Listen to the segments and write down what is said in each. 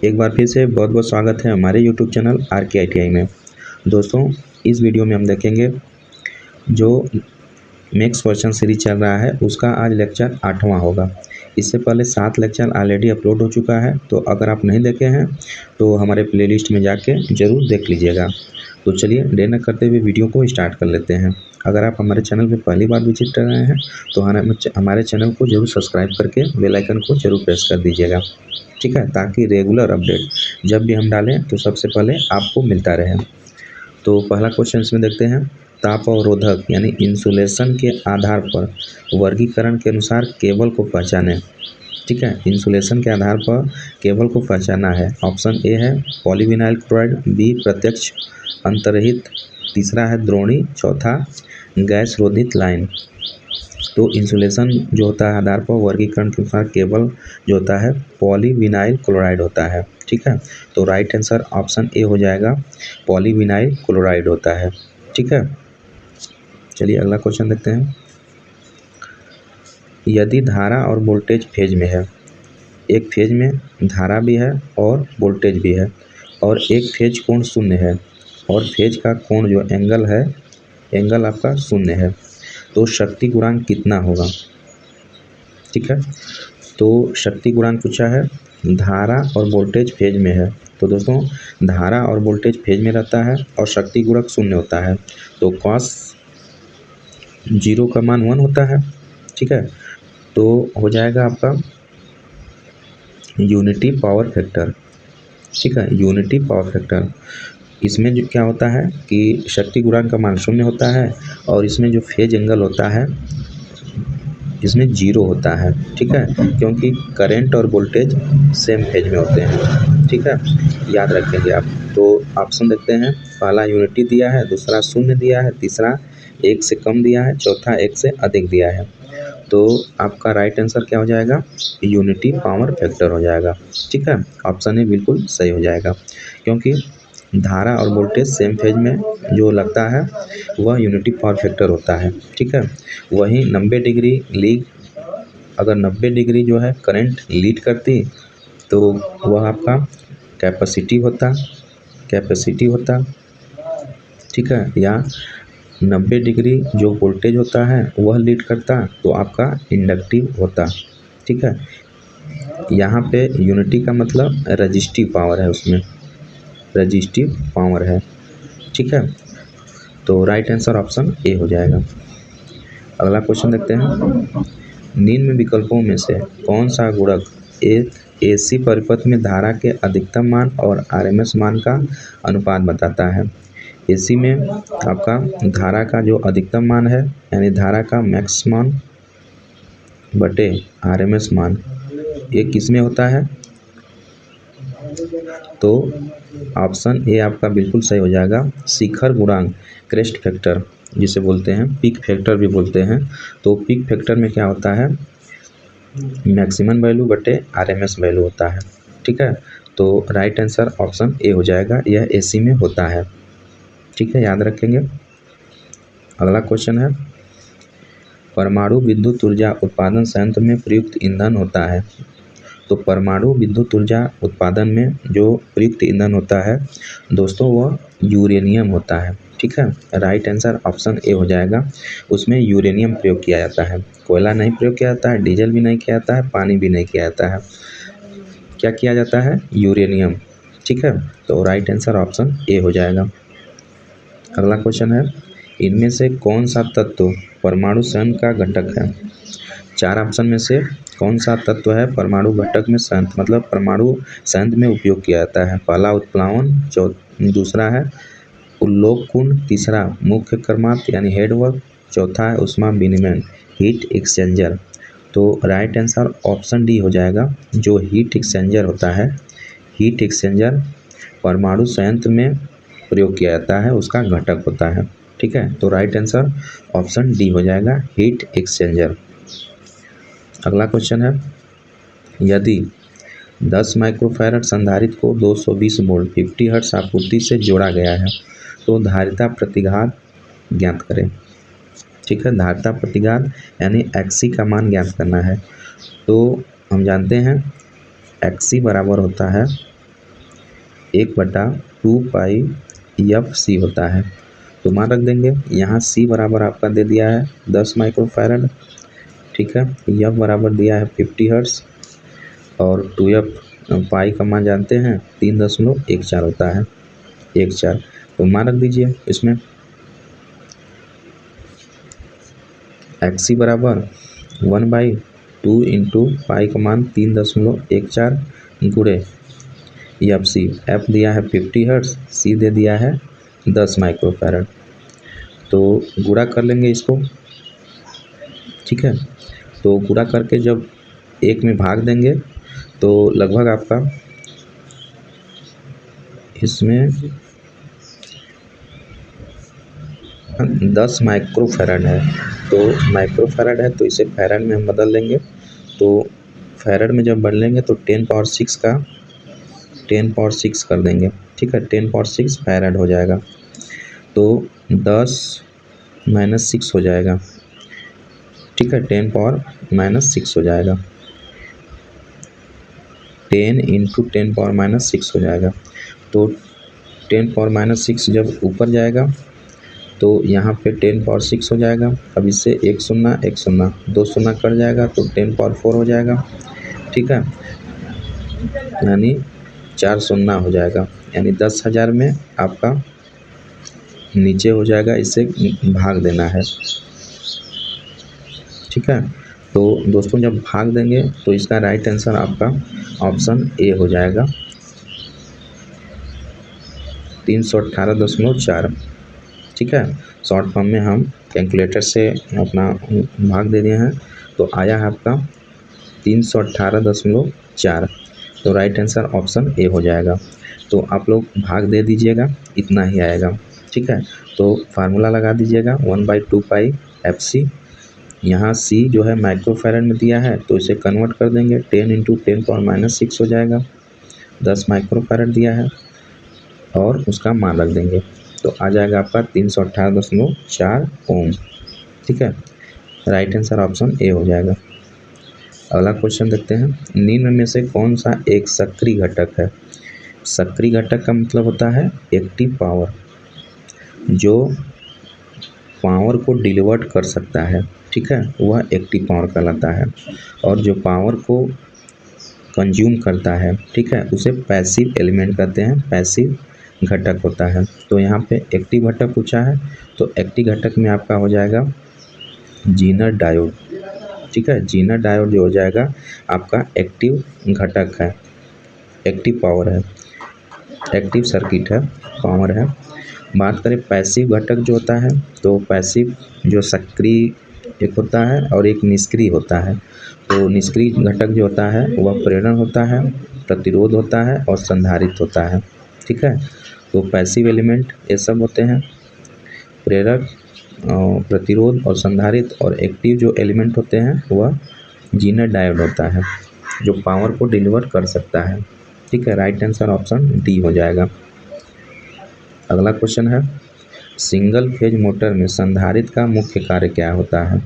एक बार फिर से बहुत बहुत स्वागत है हमारे यूट्यूब चैनल RK ITI में। दोस्तों, इस वीडियो में हम देखेंगे जो नेक्स्ट क्वेश्चन सीरीज चल रहा है उसका आज लेक्चर 8वां होगा। इससे पहले 7 लेक्चर ऑलरेडी अपलोड हो चुका है, तो अगर आप नहीं देखे हैं तो हमारे प्लेलिस्ट में जाके ज़रूर देख लीजिएगा। तो चलिए देर न करते हुए वीडियो को स्टार्ट कर लेते हैं। अगर आप हमारे चैनल पर पहली बार विजिट कर रहे हैं तो हमारे चैनल को जरूर सब्सक्राइब करके बेल आइकन को जरूर प्रेस कर दीजिएगा, ठीक है, ताकि रेगुलर अपडेट जब भी हम डालें तो सबसे पहले आपको मिलता रहे। तो पहला क्वेश्चन इसमें देखते हैं। ताप अवरोधक यानी इंसुलेशन के आधार पर वर्गीकरण के अनुसार केबल को पहचानें। ठीक है, इंसुलेशन के आधार पर केबल को पहचाना है। ऑप्शन ए है पॉलीविनाइल क्लोराइड, बी प्रत्यक्ष अंतर्हित, तीसरा है द्रोणी, चौथा गैस रोधित लाइन। तो इंसुलेशन जो होता है आधार पर वर्गीकरण के अनुसार केबल जो होता है पॉलीविनाइल क्लोराइड होता है। ठीक है, तो राइट आंसर ऑप्शन ए हो जाएगा, पॉलीविनाइल क्लोराइड होता है। ठीक है, चलिए अगला क्वेश्चन देखते हैं। यदि धारा और वोल्टेज फेज में है, एक फेज में धारा भी है और वोल्टेज भी है, और एक फेज कोण शून्य है और फेज का कोण जो एंगल है, एंगल आपका शून्य है, तो शक्ति गुणांक कितना होगा। ठीक है, तो शक्ति गुणांक पूछा है, धारा और वोल्टेज फेज में है। तो दोस्तों, धारा और वोल्टेज फेज में रहता है और शक्ति गुणक शून्य होता है, तो cos 0 का मान 1 होता है। ठीक है, तो हो जाएगा आपका यूनिटी पावर फैक्टर। ठीक है, यूनिटी पावर फैक्टर। इसमें जो क्या होता है कि शक्ति गुणांक का मान शून्य होता है और इसमें जो फेज एंगल होता है इसमें 0 होता है। ठीक है, क्योंकि करंट और वोल्टेज सेम फेज में होते हैं। ठीक है, याद रखेंगे आप। तो ऑप्शन देखते हैं। पहला यूनिटी दिया है, दूसरा शून्य दिया है, तीसरा 1 से कम दिया है, चौथा 1 से अधिक दिया है। तो आपका राइट आंसर क्या हो जाएगा, यूनिटी पावर फैक्टर हो जाएगा। ठीक है, ऑप्शन ए बिल्कुल सही हो जाएगा, क्योंकि धारा और वोल्टेज सेम फेज में जो लगता है वह यूनिटी पावर फैक्टर होता है। ठीक है, वहीं 90 डिग्री लीड, अगर 90 डिग्री जो है करंट लीड करती तो वह आपका कैपेसिटी होता। ठीक है, या 90 डिग्री जो वोल्टेज होता है वह लीड करता तो आपका इंडक्टिव होता। ठीक है, यहाँ पे यूनिटी का मतलब रजिस्टिव पावर है, उसमें रजिस्टिव पावर है। ठीक है, तो राइट आंसर ऑप्शन ए हो जाएगा। अगला क्वेश्चन देखते हैं। निम्न विकल्पों में से कौन सा गुणक एक AC परिपथ में धारा के अधिकतम मान और RMS मान का अनुपात बताता है। AC में आपका धारा का जो अधिकतम मान है यानी धारा का मैक्स मान बटे RMS मान, ये किस में होता है। तो ऑप्शन ए आपका बिल्कुल सही हो जाएगा, शिखर गुणांक, क्रेस्ट फैक्टर जिसे बोलते हैं, पीक फैक्टर भी बोलते हैं। तो पीक फैक्टर में क्या होता है, मैक्सिमम वैल्यू बटे RMS वैल्यू होता है। ठीक है, तो राइट आंसर ऑप्शन ए हो जाएगा, यह AC में होता है। ठीक है, याद रखेंगे। अगला क्वेश्चन है। परमाणु विद्युत ऊर्जा उत्पादन संयंत्र में प्रयुक्त ईंधन होता है। तो परमाणु विद्युत ऊर्जा उत्पादन में जो प्रयुक्त ईंधन होता है दोस्तों, वह यूरेनियम होता है। ठीक है, राइट आंसर ऑप्शन ए हो जाएगा, उसमें यूरेनियम प्रयोग किया जाता है। कोयला नहीं प्रयोग किया जाता है, डीजल भी नहीं किया जाता है, पानी भी नहीं किया जाता है, क्या किया जाता है, यूरेनियम। ठीक है, तो राइट आंसर ऑप्शन ए हो जाएगा। अगला क्वेश्चन है। इनमें से कौन सा तत्व परमाणु संयंत्र का घटक है। 4 ऑप्शन में से कौन सा तत्व है परमाणु घटक में संयंत्र, मतलब परमाणु संयंत्र में उपयोग किया जाता है। पहला उत्प्लावन, दूसरा है उल्लोकन, तीसरा मुख्य कर्मांत यानी हेडवर्क, चौथा है उष्मा विनिमय हीट एक्सचेंजर। तो राइट आंसर ऑप्शन डी हो जाएगा, जो हीट एक्सचेंजर होता है, हीट एक्सचेंजर परमाणु संयंत्र में प्रयोग किया जाता है, उसका घटक होता है। ठीक है, तो राइट आंसर ऑप्शन डी हो जाएगा, हीट एक्सचेंजर। अगला क्वेश्चन है। यदि 10 माइक्रोफैरड संधारित्र को 220 वोल्ट 50 हर्ट्ज आपूर्ति से जोड़ा गया है तो धारिता प्रतिघात ज्ञात करें। ठीक है, धारिता प्रतिघात यानी XC का मान ज्ञात करना है। तो हम जानते हैं XC बराबर होता है 1/2π/FC होता है। तो मान रख देंगे, यहाँ C बराबर आपका दे दिया है 10 माइक्रोफैरड, ठीक है। F बराबर दिया है 50 हर्ट्ज़ और 2F पाई का मान जानते हैं 3.14 होता है, 14। तो मान रख दीजिए इसमें XC बराबर 1/2 इंटू पाई का मान 3.14 गुणे FC। F दिया है 50 हर्ट्ज़, C दे दिया है 10 माइक्रोफैरड। तो गुणा कर लेंगे इसको, ठीक है। तो गुणा करके जब 1 में भाग देंगे तो लगभग आपका इसमें 10 माइक्रोफैरड है। तो माइक्रोफैरड है तो इसे फैरड में हम बदल देंगे। तो फैरड में जब बदलेंगे तो 10 पावर 6 का 10 पावर 6 कर देंगे, ठीक है। 10 पावर 6 फैरड हो जाएगा। तो 10 - 6 हो जाएगा, ठीक है। 10 पावर -6 हो जाएगा, 10 इंटू 10 पावर -6 हो जाएगा। तो 10 पावर -6 जब ऊपर जाएगा तो यहाँ पे 10 पावर 6 हो जाएगा। अब इससे 1 शून्य 1 शून्य 2 शून्य कट जाएगा तो 10 पावर 4 हो जाएगा, ठीक है। यानी 4 शून्य हो जाएगा, यानी 10,000 में आपका नीचे हो जाएगा, इससे भाग देना है, ठीक है। तो दोस्तों जब भाग देंगे तो इसका राइट आंसर आपका ऑप्शन ए हो जाएगा 318.4, ठीक है। शॉर्ट फॉर्म में हम कैलकुलेटर से अपना भाग दे दिए हैं तो आया है आपका 318.4। तो राइट आंसर ऑप्शन ए हो जाएगा। तो आप लोग भाग दे दीजिएगा, इतना ही आएगा, ठीक है। तो फार्मूला लगा दीजिएगा 1/2π/FC। यहाँ C जो है माइक्रोफैरड में दिया है तो इसे कन्वर्ट कर देंगे, 10 इंटू 10 पावर -6 हो जाएगा, 10 माइक्रोफैरड दिया है और उसका मान रख देंगे तो आ जाएगा आपका 318.4 ओम, ठीक है। राइट आंसर ऑप्शन ए हो जाएगा। अगला क्वेश्चन देखते हैं, निम्न में से कौन सा एक सक्रिय घटक है। सक्रिय घटक का मतलब होता है एक्टिव पावर, जो पावर को डिलीवर कर सकता है, ठीक है, वह एक्टिव पावर कहलाता है। और जो पावर को कंज्यूम करता है, ठीक है, उसे पैसिव एलिमेंट कहते हैं, पैसिव घटक होता है। तो यहाँ पे एक्टिव घटक पूछा है तो एक्टिव घटक में आपका हो जाएगा जीनर डायोड, ठीक है। जीनर डायोड जो हो जाएगा आपका एक्टिव घटक है, एक्टिव पावर है, एक्टिव सर्किट है, पावर है। बात करें पैसिव घटक जो होता है तो पैसिव जो सक्रिय एक होता है और एक निष्क्रिय होता है। तो निष्क्रिय घटक जो होता है वह प्रेरण होता है, प्रतिरोध होता है और संधारित्र होता है, ठीक है। तो पैसिव एलिमेंट ये सब होते हैं, प्रेरक, प्रतिरोध और संधारित्र। और एक्टिव जो एलिमेंट होते हैं वह जीनर डायोड होता है, जो पावर को डिलीवर कर सकता है, ठीक है। राइट आंसर ऑप्शन डी हो जाएगा। अगला क्वेश्चन है, सिंगल फेज मोटर में संधारित्र का मुख्य कार्य क्या होता है।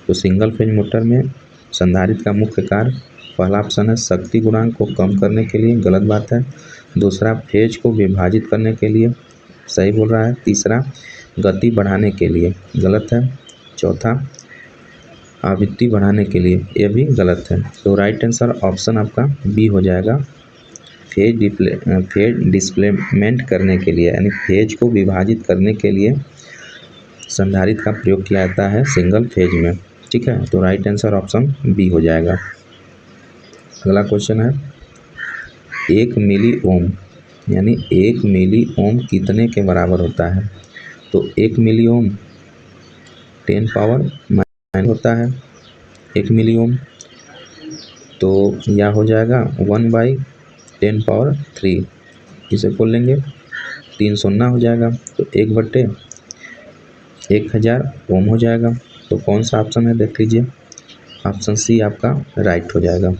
तो सिंगल फेज मोटर में संधारित्र का मुख्य कार्य, पहला ऑप्शन है शक्ति गुणांक को कम करने के लिए, गलत बात है। दूसरा फेज को विभाजित करने के लिए, सही बोल रहा है। तीसरा गति बढ़ाने के लिए, गलत है। चौथा आवृत्ति बढ़ाने के लिए, यह भी गलत है। तो राइट आंसर ऑप्शन आपका बी हो जाएगा, फेज डिस्प्लेसमेंट करने के लिए, यानी फेज को विभाजित करने के लिए संधारित्र का प्रयोग किया जाता है सिंगल फेज में, ठीक है। तो राइट आंसर ऑप्शन बी हो जाएगा। अगला क्वेश्चन है, 1 मिली ओम यानी 1 मिली ओम कितने के बराबर होता है। तो 1 मिली ओम 10 पावर -9 होता है 1 मिली ओम। तो यह हो जाएगा 1/10 पावर 3, इसे खोल लेंगे 3 शून्य हो जाएगा तो 1/1000 ओम हो जाएगा। तो कौन सा ऑप्शन है देख लीजिए, ऑप्शन सी आपका राइट हो जाएगा,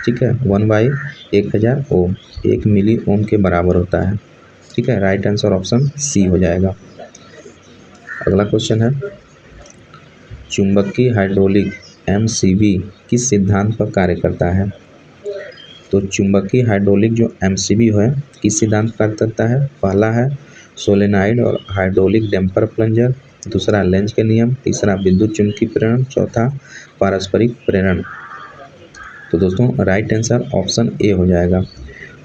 ठीक है। 1/1000 ओम 1 मिली ओम के बराबर होता है, ठीक है। राइट आंसर ऑप्शन सी हो जाएगा। अगला क्वेश्चन है, चुंबकीय हाइड्रोलिक MCB किस सिद्धांत पर कार्य करता है। तो चुंबकीय हाइड्रोलिक जो एमसीबी है किस सिद्धांत पर करता है? पहला है सोलेनाइड और हाइड्रोलिक डैम्पर प्लंजर, दूसरा लेंज के नियम, तीसरा विद्युत चुंबकीय प्रेरण, चौथा पारस्परिक प्रेरण। तो दोस्तों राइट आंसर ऑप्शन ए हो जाएगा।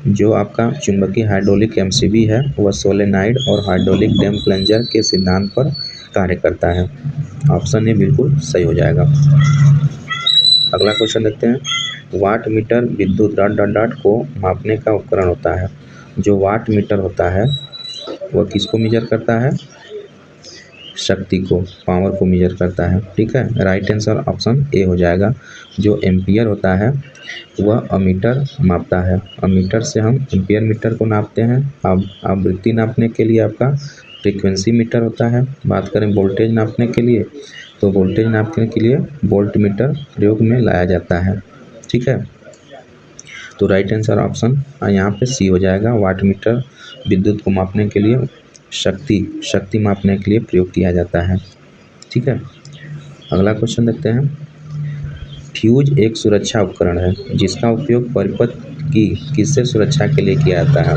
जो आपका चुंबकीय हाइड्रोलिक एमसीबी है वह सोलेनाइड और हाइड्रोलिक डैम प्लंजर के सिद्धांत पर कार्य करता है। ऑप्शन ए बिल्कुल सही हो जाएगा। अगला क्वेश्चन देखते हैं। वाट मीटर विद्युत डॉट डॉट डॉट को मापने का उपकरण होता है। जो वाट मीटर होता है वह किसको मेजर करता है? शक्ति को, पावर को मेजर करता है। ठीक है, राइट आंसर ऑप्शन ए हो जाएगा। जो एम्पियर होता है वह अमीटर मापता है। अमीटर से हम एम्पियर मीटर को नापते हैं। अब आवृत्ति नापने के लिए आपका फ्रीक्वेंसी मीटर होता है। बात करें वोल्टेज नापने के लिए, तो वोल्टेज नापने के लिए वोल्ट मीटर प्रयोग में लाया जाता है। ठीक है, तो राइट आंसर ऑप्शन यहाँ पे सी हो जाएगा। वाट मीटर विद्युत को मापने के लिए, शक्ति मापने के लिए प्रयोग किया जाता है। ठीक है, अगला क्वेश्चन देखते हैं। फ्यूज एक सुरक्षा उपकरण है जिसका उपयोग परिपथ की किससे सुरक्षा के लिए किया जाता है?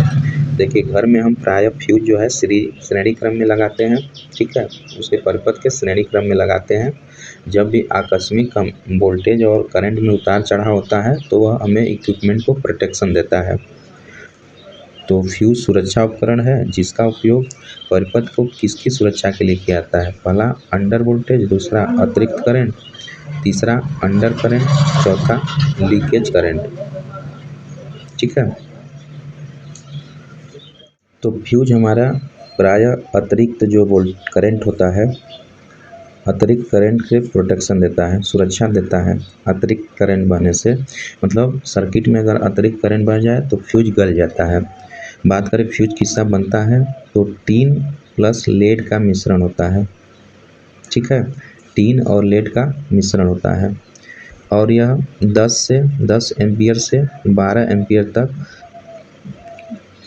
देखिए, घर में हम प्रायः फ्यूज जो है श्रेणी क्रम में लगाते हैं। ठीक है, उसके परिपथ के श्रेणी क्रम में लगाते हैं। जब भी आकस्मिक वोल्टेज और करंट में उतार चढ़ाव होता है तो वह हमें इक्विपमेंट को प्रोटेक्शन देता है। तो फ्यूज सुरक्षा उपकरण है जिसका उपयोग परिपथ को किसकी सुरक्षा के लिए किया जाता है? पहला अंडर वोल्टेज, दूसरा अतिरिक्त करंट, तीसरा अंडर करंट, चौथा लीकेज करंट। ठीक है, तो फ्यूज हमारा प्रायः अतिरिक्त जो करंट होता है, अतिरिक्त करंट से प्रोटेक्शन देता है, सुरक्षा देता है। अतिरिक्त करंट बहने से मतलब सर्किट में अगर अतिरिक्त करंट बह जाए तो फ्यूज गल जाता है। बात करें फ्यूज किसका बनता है, तो टीन प्लस लेड का मिश्रण होता है। ठीक है, टीन और लेड का मिश्रण होता है और यह 10 एम्पियर से 12 एम्पियर तक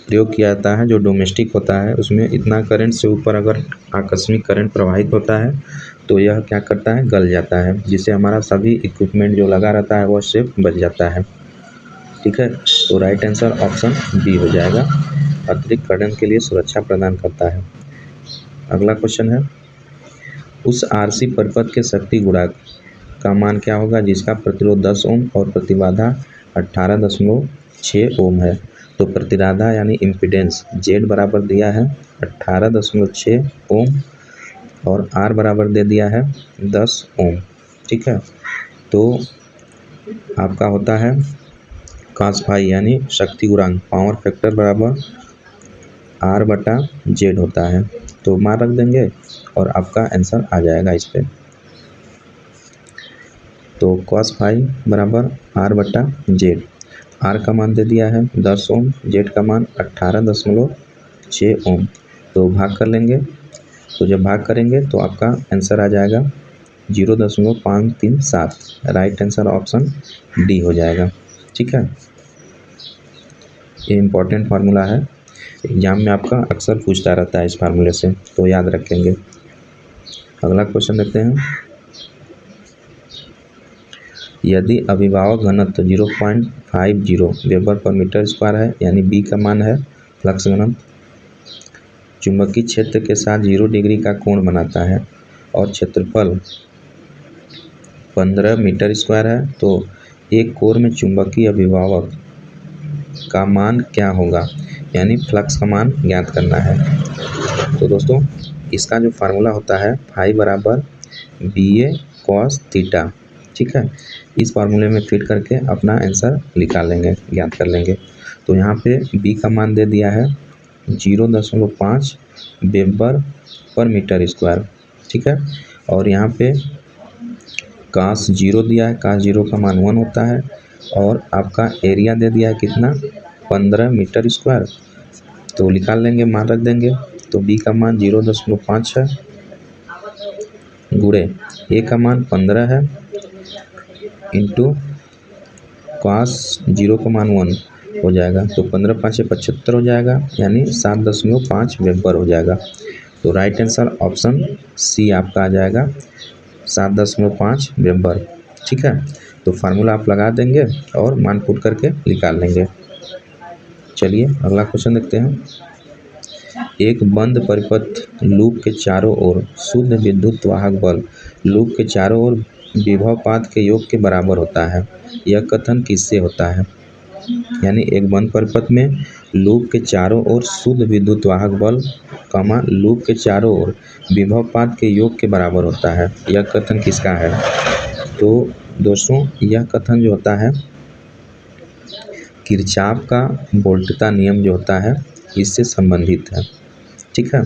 प्रयोग किया जाता है। जो डोमेस्टिक होता है उसमें इतना करंट से ऊपर अगर आकस्मिक करंट प्रवाहित होता है तो यह क्या करता है? गल जाता है, जिससे हमारा सभी इक्विपमेंट जो लगा रहता है वह सिर्फ बच जाता है। ठीक है, तो राइट आंसर ऑप्शन बी हो जाएगा। अतिरिक्त करंट के लिए सुरक्षा प्रदान करता है। अगला क्वेश्चन है, उस आरसी परिपथ के शक्ति गुणांक का मान क्या होगा जिसका प्रतिरोध 10 ओम और प्रतिबाधा 18.6 ओम है? तो प्रतिबाधा यानी इम्पीडेंस Z बराबर दिया है 18.6 ओम और R बराबर दे दिया है 10 ओम। ठीक है, तो आपका होता है cos फाई यानी शक्ति गुणांक, पावर फैक्टर बराबर R/Z होता है। तो मान रख देंगे और आपका आंसर आ जाएगा इस पे। तो cos फाई बराबर R/Z, R का मान दे दिया है 10 ओम, Z का मान 18.6 ओम। तो भाग कर लेंगे, तो जब भाग करेंगे तो आपका आंसर आ जाएगा 0.537। राइट आंसर ऑप्शन डी हो जाएगा। ठीक है, ये इम्पोर्टेंट फार्मूला है, एग्जाम में आपका अक्सर पूछता रहता है इस फार्मूले से, तो याद रखेंगे। अगला क्वेश्चन देखते हैं। यदि अभिभावक घनत्व 0.50 वेबर पर मीटर स्क्वायर है, यानी बी का मान है फ्लक्स घनत्व, चुंबकीय क्षेत्र के साथ 0 डिग्री का कोण बनाता है और क्षेत्रफल 15 मीटर स्क्वायर है, तो एक कोर में चुंबकीय अभिभावक का मान क्या होगा? यानी फ्लक्स का मान ज्ञात करना है। तो दोस्तों इसका जो फार्मूला होता है फाई बराबर BA cos थीटा। ठीक है, इस फार्मूले में फिट करके अपना आंसर निकाल लेंगे, ज्ञात कर लेंगे। तो यहाँ पे B का मान दे दिया है 0.5 वेबर पर मीटर स्क्वायर। ठीक है, और यहाँ पे cos 0 दिया है, cos 0 का मान 1 होता है और आपका एरिया दे दिया है कितना? 15 मीटर स्क्वायर। तो निकाल लेंगे, मान रख देंगे। तो B का मान 0.5 है गुणे A का मान 15 है इंटू cos 0 का मान 1 हो जाएगा। तो 15 5 75 हो जाएगा, यानी 7.5 वेबर हो जाएगा। तो राइट आंसर ऑप्शन सी आपका आ जाएगा 7.5 वेबर। ठीक है, तो फार्मूला आप लगा देंगे और मान पुट करके निकाल लेंगे। चलिए अगला क्वेश्चन देखते हैं। एक बंद परिपथ लूप के चारों ओर शुद्ध विद्युत वाहक बल लूप के चारों ओर विभवपात के योग के बराबर होता है। यह कथन किससे होता है? यानी एक बंद परिपथ में लूप के चारों ओर शुद्ध विद्युत वाहक बल लूप के चारों ओर विभवपात के योग के बराबर होता है। यह कथन किसका है? तो दोस्तों यह कथन जो होता है किरचॉफ का वोल्टता नियम जो होता है इससे संबंधित है। ठीक है,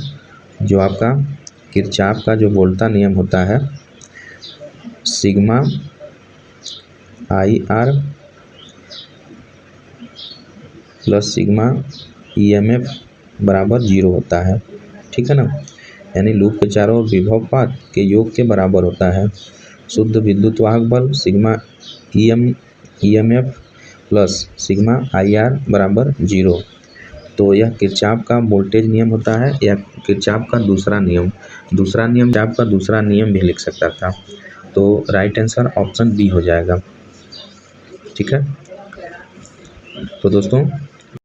जो आपका किरचॉफ का जो वोल्टता नियम होता है sigma IR plus sigma EMF बराबर 0 होता है। ठीक है ना, यानी लूप के चारों ओर विभवपात के योग के बराबर होता है। शुद्ध विद्युत वाहक बल sigma EMF plus sigma IR बराबर 0। तो यह किरचॉफ का वोल्टेज नियम होता है या किरचॉफ का दूसरा नियम किरचॉफ का दूसरा नियम भी लिख सकता था। तो राइट आंसर ऑप्शन बी हो जाएगा। ठीक है, तो दोस्तों